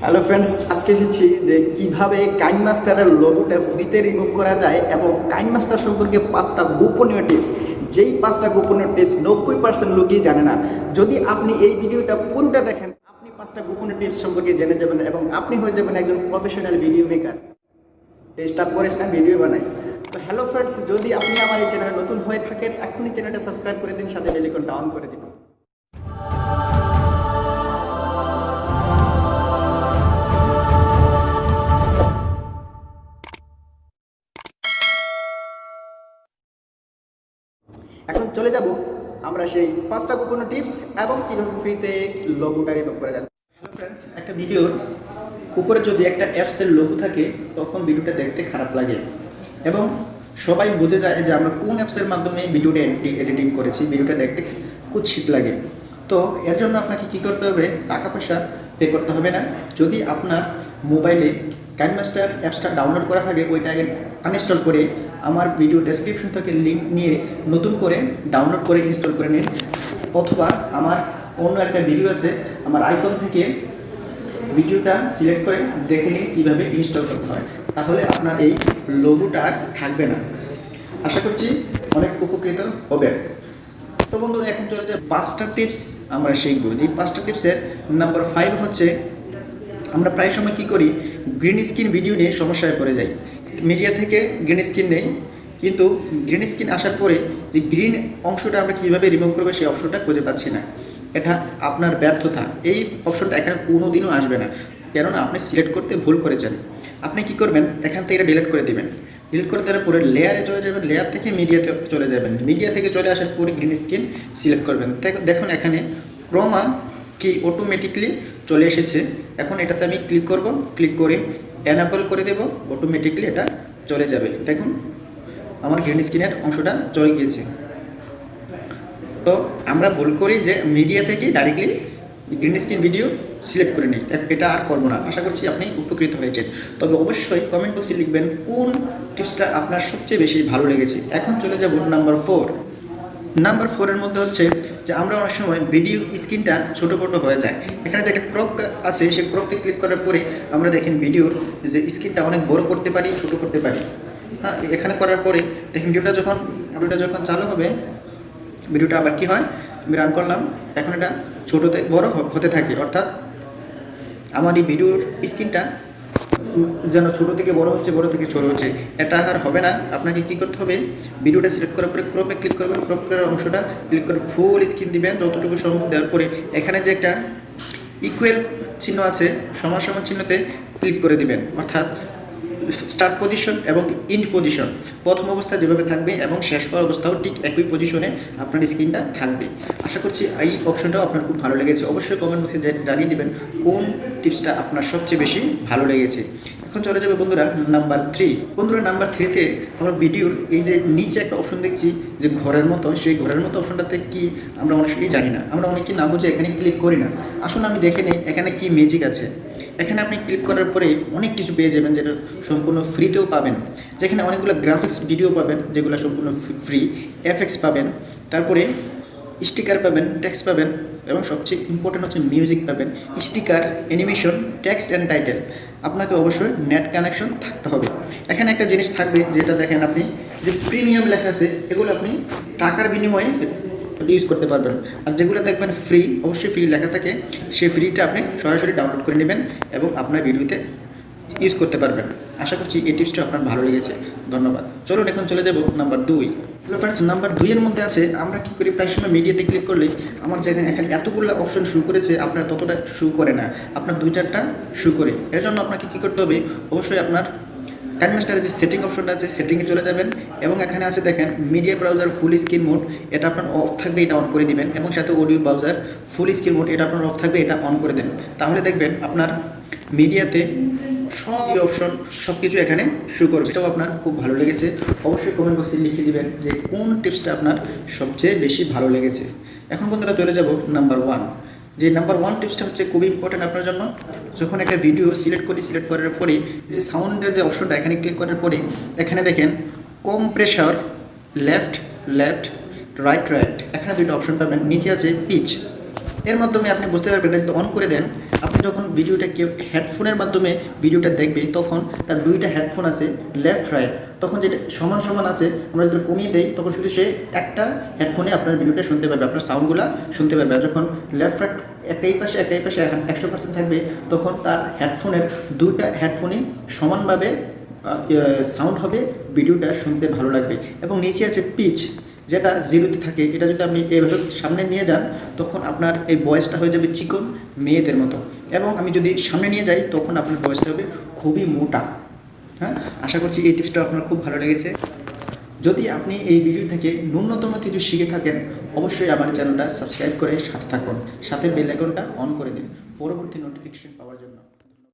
Hello friends, আজকে এসেছি যে কিভাবে কাইনমাস্টারের লোগোটা ফ্রিতে রিমুভ করা যায় এবং কাইনমাস্টার সম্পর্কে 5টা গোপনীয় টিপস, যেই 5টা গোপনীয় টিপস 90% লোকই জানে না। যদি আপনি এই ভিডিওটা পুরোটা দেখেন, আপনি 5টা গোপনীয় টিপস সম্পর্কে জেনে যাবেন এবং আপনি হয়ে যাবেন একজন প্রফেশনাল ভিডিও মেকার। স্টার্ট করিস না, ভিডিও বানাই। তো হ্যালো ফ্রেন্ডস, যদি আপনি আমার এই চ্যানেলে নতুন হয়ে থাকেন, এখনই চ্যানেলটা সাবস্ক্রাইব করে দিন, সাথে বেল আইকনটা অন করে দিন। এখন চলে যাব আমরা সেই 5টা গোপনীয় টিপস এবং কীভাবে ফ্রিতে লোগোটা রিমুভ করা যায়। হ্যালো ফ্রেন্ডস, একটা ভিডিওর উপরে যদি একটা অ্যাপসের লোগো থাকে তখন ভিডিওটা দেখতে খারাপ লাগে এবং সবাই বুঝে যায় যে আমরা কোন অ্যাপসের মাধ্যমে ভিডিওটা এডিটিং করেছি, ভিডিওটা দেখতে কুৎসিত লাগে। তো এর জন্য আপনাকে কী করতে হবে, টাকা পয়সা পে করতে হবে না। যদি আপনার মোবাইলে কাইনমাস্টার অ্যাপসটা ডাউনলোড করা থাকে, ওইটা আগে আনইনস্টল করে আমার ভিডিও ডেসক্রিপশন থেকে লিঙ্ক নিয়ে নতুন করে ডাউনলোড করে ইনস্টল করে নিন, অথবা আমার অন্য একটা ভিডিও আছে, আমার আইকন থেকে ভিডিওটা সিলেক্ট করে দেখে নিন কীভাবে ইনস্টল করতে হয়। তাহলে আপনার এই লোগোটা আর থাকবে না। আশা করছি অনেক উপকৃত হবেন। তো বন্ধুরা, এখন চলে যায় 5টা টিপস আমরা শিখব। যে 5টা টিপসের নাম্বার 5 হচ্ছে, আমরা প্রায় সময় কী করি, গ্রিন স্ক্রিন ভিডিও নিয়ে সমস্যায় পড়ে যাই। মিডিয়া থেকে গ্রিন স্ক্রিন নেই, কিন্তু গ্রিন স্ক্রিন আসার পরে যে গ্রিন অংশটা আমরা কীভাবে রিমুভ করবো সেই অপশনটা খুঁজে পাচ্ছি না। এটা আপনার ব্যর্থতা। এই অপশনটা এখানে কোনো দিনও আসবে না, কেননা আপনি সিলেক্ট করতে ভুল করেছেন। আপনি কি করবেন, এখান থেকে এটা ডিলিট করে দেবেন। ডিলিট করে দেওয়ার পরে লেয়ারে চলে যাবেন, লেয়ার থেকে মিডিয়াতে চলে যাবেন। মিডিয়া থেকে চলে আসার পরে গ্রিন স্ক্রিন সিলেক্ট করবেন। দেখুন এখানে ক্রোমা কি অটোমেটিকলি চলে এসেছে। এখন এটাতে আমি ক্লিক করব, ক্লিক করে এনাবল করে দেব, অটোমেটিকলি এটা চলে যাবে। দেখুন আমার গ্রিন স্ক্রিনের অংশটা চলে গিয়েছে। তো আমরা ভুল করি যে মিডিয়া থেকে directly green screen video select করে নিই, এটা আর করবো না। আশা করছি আপনি উপকৃত হয়েছেন। তবে অবশ্যই কমেন্ট বক্সে লিখবেন কোন টিপসটা আপনার সবচেয়ে বেশি ভালো লেগেছে। এখন চলে যাব নাম্বার 4। নাম্বার 4-এর মধ্যে হচ্ছে যে আমরা অনেক সময় ভিডিও স্ক্রিনটা ছোটো ছোটো হয়ে যায়। এখানে যে একটা ক্রপ আছে, সেই ক্রপকে ক্লিক করার পরে আমরা দেখেন ভিডিওর যে স্ক্রিনটা অনেক বড় করতে পারি, ছোটো করতে পারি। হ্যাঁ, এখানে করার পরে দেখেন ভিডিওটা যখন চালু হবে, ভিডিওটা আবার কী হয়, আমি রান করলাম, এখন এটা ছোটোতে বড় হতে থাকে। অর্থাৎ আমার এই ভিডিওর স্ক্রিনটা যেন ছোটো থেকে বড় হচ্ছে, বড় থেকে ছোটো হচ্ছে। এটা আর হবে না। আপনাকে কী করতে হবে, ভিডিওটা সিলেক্ট করার পরে ক্রপে ক্লিক করবেন, ক্রপ করার অংশটা ক্লিক করে ফুল স্ক্রিন দিবেন যতটুকু সম্ভব। দেওয়ার পরে এখানে যে একটা ইকুয়াল চিহ্ন আছে, সমান সমান চিহ্নতে ক্লিক করে দিবেন। অর্থাৎ স্টার্ট পজিশন এবং ইন্ড পজিশন প্রথম অবস্থা যেভাবে থাকবে এবং শেষ করার অবস্থাও ঠিক একই পজিশনে আপনার স্ক্রিনটা থাকবে। আশা করছি এই অপশনটাও আপনার খুব ভালো লেগেছে। অবশ্যই কমেন্ট বক্সে জানিয়ে দেবেন কোন টিপসটা আপনার সবচেয়ে বেশি ভালো লেগেছে। এখন চলে যাবে বন্ধুরা নাম্বার 3। বন্ধুরা নাম্বার 3-তে আমরা ভিডিওর এই যে নিচে একটা অপশন দেখছি যে ঘরের মতো, সেই ঘরের মতো অপশনটাতে কি আমরা অনেকেই জানি না, আমরা অনেকেই না বুঝে এখানে ক্লিক করি না। আসুন আমি দেখে নিই এখানে কি ম্যাজিক আছে। এখানে আপনি ক্লিক করার পরে অনেক কিছু পেয়ে যাবেন, যেটা সম্পূর্ণ ফ্রিতেও পাবেন। যেখানে অনেকগুলো গ্রাফিক্স ভিডিও পাবেন যেগুলো সম্পূর্ণ ফ্রি, এফএক্স পাবেন, তারপরে স্টিকার পাবেন, টেক্সট পাবেন এবং সবচেয়ে ইম্পর্টেন্ট হচ্ছে মিউজিক পাবেন। Sticker, animation, text and title. আপনাকে অবশ্যই নেট কানেকশন থাকতে হবে। এখানে একটা জিনিস থাকবে যেটা দেখেন আপনি যে প্রিমিয়াম লেখা আছে, এগুলো আপনি টাকার বিনিময়ে ইউজ করতে পারবেন। আর যেগুলো দেখবেন ফ্রি, অবশ্যই ফ্রি লেখা থাকে, সেই ফ্রিটা আপনি সরাসরি ডাউনলোড করে নেবেন এবং আপনার ভিডিওতে ইউজ করতে পারবেন। আশা করছি এই টিপসটা আপনার ভালো লেগেছে। ধন্যবাদ। চলুন এখন চলে যাব নাম্বার 2। ফ্রেন্ডস, নাম্বার 2-এর মধ্যে আছে আমরা কী করি, প্রায় সময় মিডিয়াতে ক্লিক করলে আমার যেখানে এখানে এতগুলো অপশন শু করেছে, আপনার ততটা শু করে না, আপনার 2-4টা শু করে। এর জন্য আপনাকে কী করতে হবে, অবশ্যই আপনার কাইনমাস্টারের যে সেটিং অপশনটা আছে, সেটিংয়ে চলে যাবেন এবং এখানে আছে দেখেন media browser full screen mode, এটা আপনার অফ থাকবে, এটা অন করে দিবেন। এবং সাথে audio browser full screen mode, এটা আপনার অফ থাকবে, এটা অন করে দেন। তাহলে দেখবেন আপনার মিডিয়াতে সব অপশন সব কিছু এখানে শো করবে। এটাও আপনার খুব ভালো লেগেছে। অবশ্যই কমেন্ট বক্সে লিখে দিবেন যে কোন টিপসটা আপনার সবচেয়ে বেশি ভালো লেগেছে। এখন বন্ধুরা চলে যাব নাম্বার 1। যে নাম্বার 1 টিপসটা হচ্ছে খুবই ইম্পর্টেন্ট আপনার জন্য। যখন একটা ভিডিও সিলেক্ট করার পরে যে সাউন্ডের যে অপশনটা, এখানে ক্লিক করার পরে এখানে দেখেন কম্প্রেসর, লেফট, রাইট, এখানে 2টা অপশন পাবেন। নিচে আছে পিচ। এর মাধ্যমে আপনি বুঝতে পারবেন যদি অন করে দেন আপনি যখন ভিডিওটা কেউ হেডফোনের মাধ্যমে ভিডিওটা দেখবে তখন তার দুইটা হেডফোন আছে লেফট রাইট, তখন যেটা সমান সমান আছে আমরা যদি কমিয়ে দেই তখন শুধু সে একটা হেডফোনে আপনার ভিডিওটা শুনতে পারবে, আপনার সাউন্ডগুলো শুনতে পারবে। আর যখন লেফট রাইট একটাই পাশে 100% থাকবে তখন তার হেডফোনের দুইটা হেডফোনই সমানভাবে সাউন্ড হবে, ভিডিওটা শুনতে ভালো লাগবে। এবং নিচে আছে পিচ, যেটা জিরোতে থাকে, এটা যদি আপনি এইভাবে সামনে নিয়ে যান তখন আপনার এই ভয়েসটা হয়ে যাবে চিকন মেয়েদের মতো, এবং আমি যদি সামনে নিয়ে যাই তখন আপনার ভয়েসটা হবে খুবই মোটা। হ্যাঁ, আশা করছি এই টিপসটা আপনার খুব ভালো লেগেছে। যদি আপনি এই ভিডিও থেকে ন্যূনতম কিছু শিখে থাকেন অবশ্যই আমার চ্যানেলটা সাবস্ক্রাইব করে সাথে থাকুন, সাথে বেল আইকনটা অন করে দিন পরবর্তী নোটিফিকেশন পাওয়ার